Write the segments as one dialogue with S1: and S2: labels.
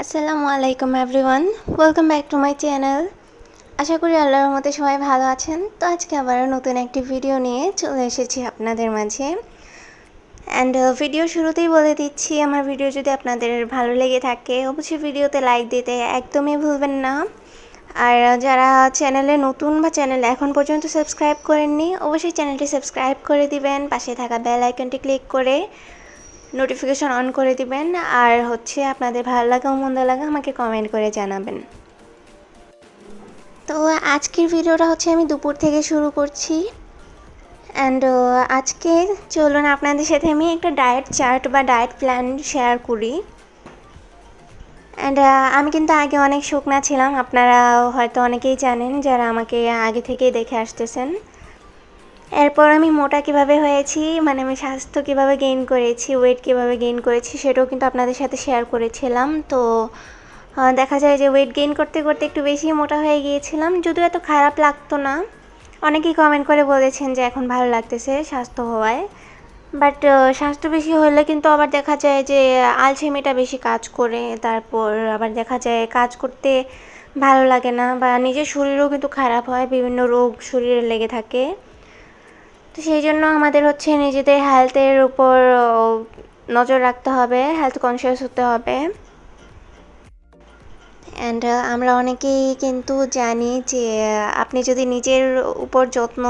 S1: আসসালামু আলাইকুম everyone, welcome back to my channel. আশা করি আল্লাহর রহমতে সবাই ভালো আছেন। তো আজকে আবারও নতুন একটি ভিডিও নিয়ে চলে এসেছি আপনাদের মাঝে। অ্যান্ড ভিডিও শুরুতেই বলে দিচ্ছি, আমার ভিডিও যদি আপনাদের ভালো লেগে থাকে অবশ্যই ভিডিওতে লাইক দিতে একদমই ভুলবেন না। আর যারা চ্যানেলে নতুন বা চ্যানেল এখন পর্যন্ত সাবস্ক্রাইব করেননি অবশ্যই চ্যানেলটি সাবস্ক্রাইব করে দিবেন, পাশে থাকা বেল আইকনটি ক্লিক করে নোটিফিকেশন অন করে দিবেন। আর আপনাদের ভালো লাগা ও মন্দ লাগা আমাকে কমেন্ট করে জানাবেন। তো আজকের ভিডিওটা আমি দুপুর থেকে শুরু করছি। অ্যান্ড আজকে চলুন আপনাদের সাথে আমি একটা ডায়েট চার্ট বা ডায়েট প্ল্যান শেয়ার করি। অ্যান্ড আমি কিন্তু আগে অনেক শুকনা ছিলাম, আপনারা হয়তো অনেকেই জানেন যারা আমাকে আগে থেকেই দেখে আসতেছেন। এরপর আমি মোটা কিভাবে হয়েছি, মানে আমি স্বাস্থ্য কিভাবে গেইন করেছি, ওয়েট কিভাবে গেইন করেছি সেটাও কিন্তু আপনাদের সাথে শেয়ার করেছিলাম। তো দেখা যায় যে ওয়েট গেইন করতে করতে একটু বেশি মোটা হয়ে গিয়েছিলাম, যদিও এত খারাপ লাগতো না। অনেকেই কমেন্ট করে বলেছেন যে এখন ভালো লাগতেছে স্বাস্থ্য হওয়ায়। বাট স্বাস্থ্য বেশি হলে কিন্তু আবার দেখা যায় যে আলসেমিটা বেশি কাজ করে, তারপর আবার দেখা যায় কাজ করতে ভালো লাগে না, বা নিজের শরীরও কিন্তু খারাপ হয়, বিভিন্ন রোগ শরীরে লেগে থাকে। তো সেই জন্য আমাদের নিজেদের হেলথের উপর নজর রাখতে হবে, হেলথ কনসিয়াস হতে হবে। অ্যান্ড আমরা অনেকেই কিন্তু জানি যে আপনি যদি নিজের উপর যত্ন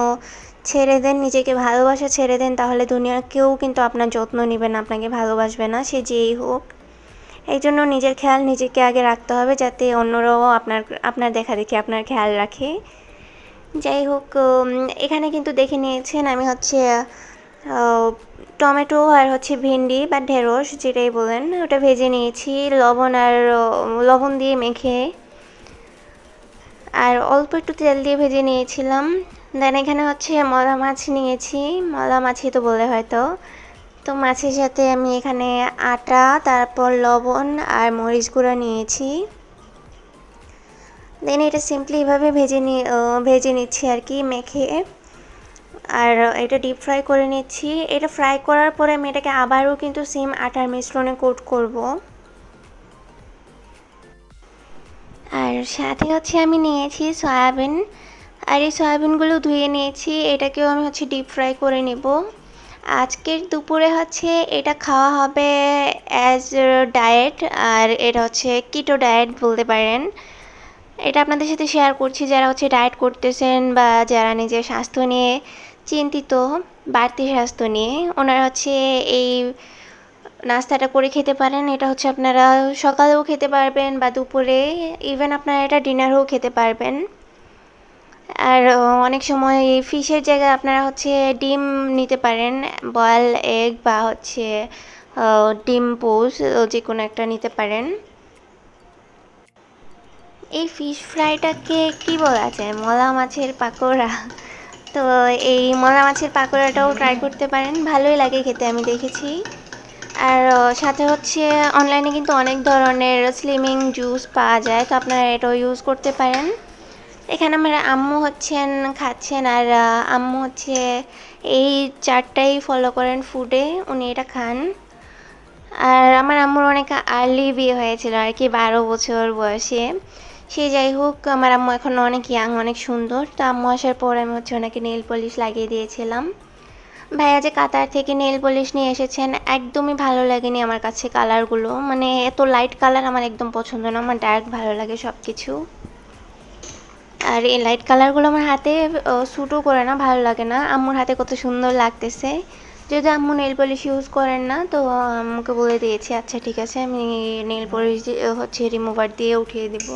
S1: ছেড়ে দেন, নিজেকে ভালোবাসা ছেড়ে দেন, তাহলে দুনিয়ার কেউ কিন্তু আপনার যত্ন নেবে না, আপনাকে ভালোবাসবে না, সে যেই হোক। এই জন্য নিজের খেয়াল নিজেকে আগে রাখতে হবে, যাতে অন্যরাও আপনার দেখা দেখি আপনার খেয়াল রাখে। যাই হোক, এখানে কিন্তু দেখে নিয়েছেন আমি টমেটো আর ভেন্ডি বা ঢেঁড়স যেটাই বলেন ওটা ভেজে নিয়েছি লবণ দিয়ে মেখে, আর অল্প একটু তেল দিয়ে ভেজে নিয়েছিলাম। দেন এখানে মলা মাছ নিয়েছি, মলা মাছই তো বলে হয়তো। তো মাছের সাথে আমি এখানে আটা, তারপর লবণ আর মরিচ গুঁড়া নিয়েছি। দেন এটা সিম্পলি এভাবে ভেজে নিচ্ছি আর কি, মেখে। আর এটা ডিপ ফ্রাই করে নিচ্ছি। এটা ফ্রাই করার পরে আমি এটাকে আবারও কিন্তু সেম আটার মিশ্রণে কোট করব। আর সাথে আমি নিয়েছি সয়াবিন, আর এই সয়াবিনগুলো ধুয়ে নিয়েছি, এটাকেও আমি ডিপ ফ্রাই করে নেব। আজকের দুপুরে এটা খাওয়া হবে অ্যাজ ডায়েট, আর এটা কিটো ডায়েট বলতে পারেন। এটা আপনাদের সাথে শেয়ার করছি যারা ডায়েট করতেছেন বা যারা নিজের স্বাস্থ্য নিয়ে চিন্তিত, বাড়তি স্বাস্থ্য নিয়ে, ওনারা এই নাস্তাটা করে খেতে পারেন। এটা আপনারা সকালেও খেতে পারবেন বা দুপুরে, ইভেন আপনারা এটা ডিনারেও খেতে পারবেন। আর অনেক সময় ফিশের জায়গায় আপনারা ডিম নিতে পারেন, বয়েল এগ বা ডিম পোচ, যে কোনো একটা নিতে পারেন। এই ফিশ ফ্রাইটাকে কি বলা যায়, মলা মাছের পাকোড়া। তো এই মলা মাছের পাকোড়াটাও ট্রাই করতে পারেন, ভালোই লাগে খেতে, আমি দেখেছি। আর সাথে অনলাইনে কিন্তু অনেক ধরনের স্লিমিং জুস পাওয়া যায়, তো আপনারা এটাও ইউজ করতে পারেন। এখানে আমার আম্মু খাচ্ছেন, আর আম্মু এই চারটাই ফলো করেন ফুডে, উনি এটা খান। আর আমার আম্মুর অনেক আর্লি বিয়ে হয়েছিল আর কি, 12 বছর বয়সে। সে যাই হোক, আমার আম্মু এখন অনেক ইয়াং, অনেক সুন্দর। তো আম্মু আসার পর আমি ওনাকে নেল পলিশ লাগিয়ে দিয়েছিলাম। ভাইয়া যে কাতার থেকে নেল পলিশ নিয়ে এসেছেন, একদমই ভালো লাগেনি আমার কাছে কালারগুলো, মানে এত লাইট কালার আমার একদম পছন্দ না, আমার ডার্ক ভালো লাগে সব কিছু। আর এই লাইট কালারগুলো আমার হাতে স্যুটও করে না, ভালো লাগে না। আম্মুর হাতে কত সুন্দর লাগতেছে। যদি আম্মু নেল পলিশ ইউজ করেন না, তো আম্মুকে বলে দিয়েছি আচ্ছা ঠিক আছে, আমি নেল পলিশ রিমুভার দিয়ে উঠিয়ে দেব।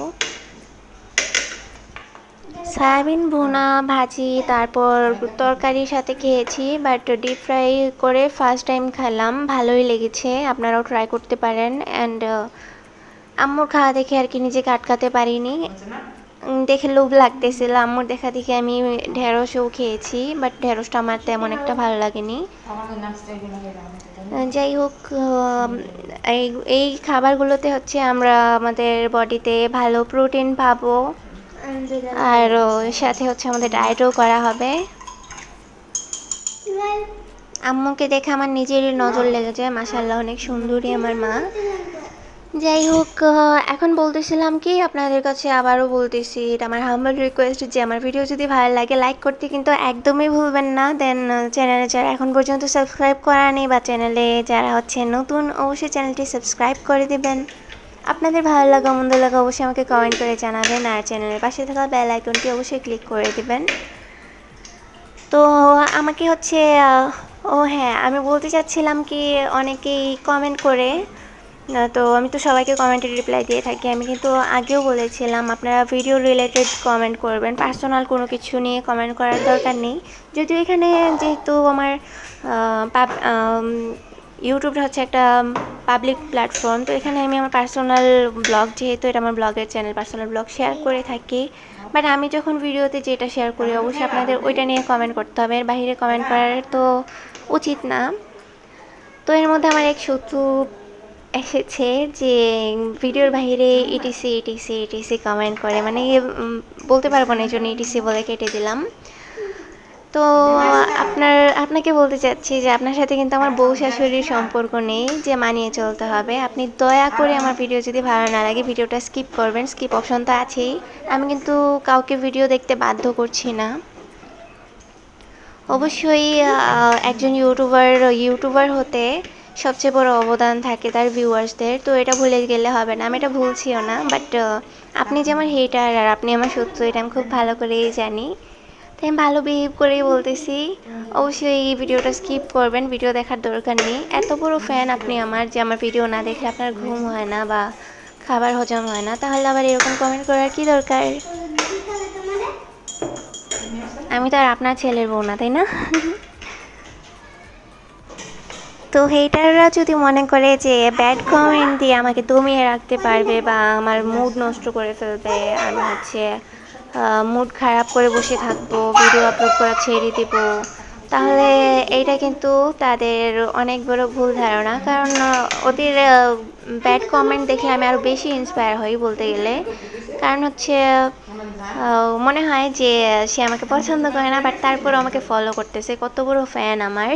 S1: সয়াবিন ভুনা, ভাজি, তারপর তরকারির সাথে খেয়েছি, বাট ডিপ ফ্রাই করে ফার্স্ট টাইম খেলাম, ভালোই লেগেছে, আপনারাও ট্রাই করতে পারেন। অ্যান্ড আম্মুর খাওয়া দেখে আর কি নিজেকে আটকাতে পারিনি, দেখে লোভ লাগতেছিল আম্মুর দেখা দেখে আমি ঢেঁড়সও খেয়েছি, বাট ঢেঁড়সটা আমার তেমন একটা ভালো লাগেনি। যাই হোক, এই এই খাবারগুলোতে আমরা আমাদের বডিতে ভালো প্রোটিন পাবো, আর সাথে আমাদের ডায়েটও করা হবে। আম্মুকে দেখে আমার নিজেরই নজর লেগে যায়, মাশাআল্লাহ অনেক সুন্দরী আমার মা। যাই হোক, এখন বলতেছিলাম কি আপনাদের কাছে আবারও বলতেছি, এটা আমার হাম্বল রিকোয়েস্ট যে আমার ভিডিও যদি ভালো লাগে লাইক করতে কিন্তু একদমই ভুলবেন না। দেন চ্যানেলে যারা এখন পর্যন্ত সাবস্ক্রাইব করা নেই বা চ্যানেলে যারা হচ্ছে নতুন, অবশ্যই চ্যানেলটি সাবস্ক্রাইব করে দিবেন। আপনাদের ভালো লাগা মন্দ লাগা অবশ্যই আমাকে কমেন্ট করে জানাবেন, আর চ্যানেলের পাশে থাকা বেল আইকনটি অবশ্যই ক্লিক করে দিবেন। তো আমাকে হচ্ছে ও হ্যাঁ, আমি বলতে চাচ্ছিলাম কি, অনেকেই কমেন্ট করে, তো আমি তো সবাইকে কমেন্টে রিপ্লাই দিয়ে থাকি। আমি কিন্তু আগেও বলেছিলাম আপনারা ভিডিও রিলেটেড কমেন্ট করবেন, পার্সোনাল কোনো কিছু নিয়ে কমেন্ট করার দরকার নেই। যদিও এখানে যেহেতু আমার ইউটিউবটা হচ্ছে একটা পাবলিক প্ল্যাটফর্ম, তো এখানে আমি আমার পার্সোনাল ব্লগ, যেহেতু এটা আমার ব্লগের চ্যানেল, পার্সোনাল ব্লগ শেয়ার করে থাকি। বাট আমি যখন ভিডিওতে যেটা শেয়ার করি অবশ্যই আপনাদের ওইটা নিয়ে কমেন্ট করতে হবে, এর বাইরে কমেন্ট করার তো উচিত না। তো এর মধ্যে আমার এক শত্রু এসেছে যে ভিডিওর বাইরে ইটিসি ইটিসি ইটিসি কমেন্ট করে, মানে বলতে পারবো না, এই জন্য ইটিসি বলে কেটে দিলাম। তো আপনাকে বলতে চাচ্ছি যে আপনার সাথে কিন্তু আমার বউ শাশুড়ির সম্পর্ক নেই যে মানিয়ে চলতে হবে। আপনি দয়া করে আমার ভিডিও যদি ভালো না লাগে ভিডিওটা স্কিপ করবেন, স্কিপ অপশন তো আছেই। আমি কিন্তু কাউকে ভিডিও দেখতে বাধ্য করছি না। অবশ্যই একজন ইউটিউবার হতে সবচেয়ে বড় অবদান থাকে তার ভিউয়ার্সদের, তো এটা ভুলে গেলে হবে না। আমি এটা ভুলছিও না, বাট আপনি যে আমার হেটার আর আপনি আমার শত্রু এটা আমি খুব ভালো করেই জানি। তাই আমি ভালো বিহেভ করেই বলতেছি। অবশ্যই এই ভিডিওটা স্কিপ করবেন, ভিডিও দেখার দরকার নেই। এত বড় ফ্যান আপনি আমার, যে আমার ভিডিও না দেখলে আপনার ঘুম হয় না বা খাবার হজম হয় না, তাহলে আবার এরকম কমেন্ট করার কি দরকার? আমি তো আর আপনার ছেলের বউ না, তাই না? তো হেটাররা যদি মনে করে যে ব্যাড কমেন্ট দিয়ে আমাকে দমিয়ে রাখতে পারবে বা আমার মুড নষ্ট করে ফেলবে, আমি হচ্ছে মুড খারাপ করে বসে থাকবো, ভিডিও আপলোড করা ছেড়ে দেব, তাহলে এইটা কিন্তু তাদের অনেক বড় ভুল ধারণা। কারণ ওদের ব্যাড কমেন্ট দেখে আমি আরও বেশি ইন্সপায়ার হই বলতে গেলে। কারণ হচ্ছে মনে হয় যে সে আমাকে পছন্দ করে না, বাট তারপরও আমাকে ফলো করতেছে, কত বড় ফ্যান আমার।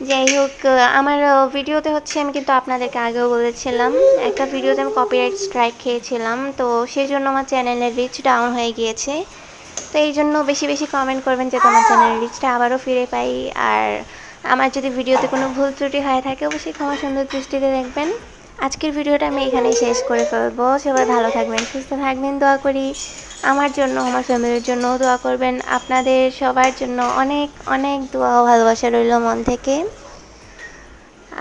S1: যাই হোক, আমার ভিডিওতে হচ্ছে, আমি কিন্তু আপনাদেরকে আগেও বলেছিলাম, একটা ভিডিওতে আমি কপিরাইট স্ট্রাইক খেয়েছিলাম, তো সেই জন্য আমার চ্যানেলের রিচ ডাউন হয়ে গিয়েছে। তো এই জন্য বেশি বেশি কমেন্ট করবেন যাতে আমার চ্যানেলের রিচটা আবারও ফিরে পাই। আর আমার যদি ভিডিওতে কোনো ভুল ত্রুটি হয়ে থাকে অবশ্যই ক্ষমা সুন্দর দৃষ্টিতে দেখবেন। আজকের ভিডিওটা আমি এখানেই শেষ করে ফেলবো। সবাই ভালো থাকবেন, সুস্থ থাকবেন, দোয়া করি আমার জন্য, আমার ফ্যামিলির জন্যও দোয়া করবেন। আপনাদের সবার জন্য অনেক অনেক দোয়া ও ভালোবাসা রইল মন থেকে।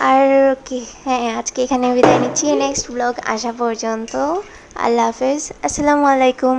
S1: আর কি, হ্যাঁ, আজকে এখানে বিদায় নিচ্ছি, নেক্সট ব্লগ আসা পর্যন্ত। আল্লাহ হাফেজ, আসসালামু আলাইকুম।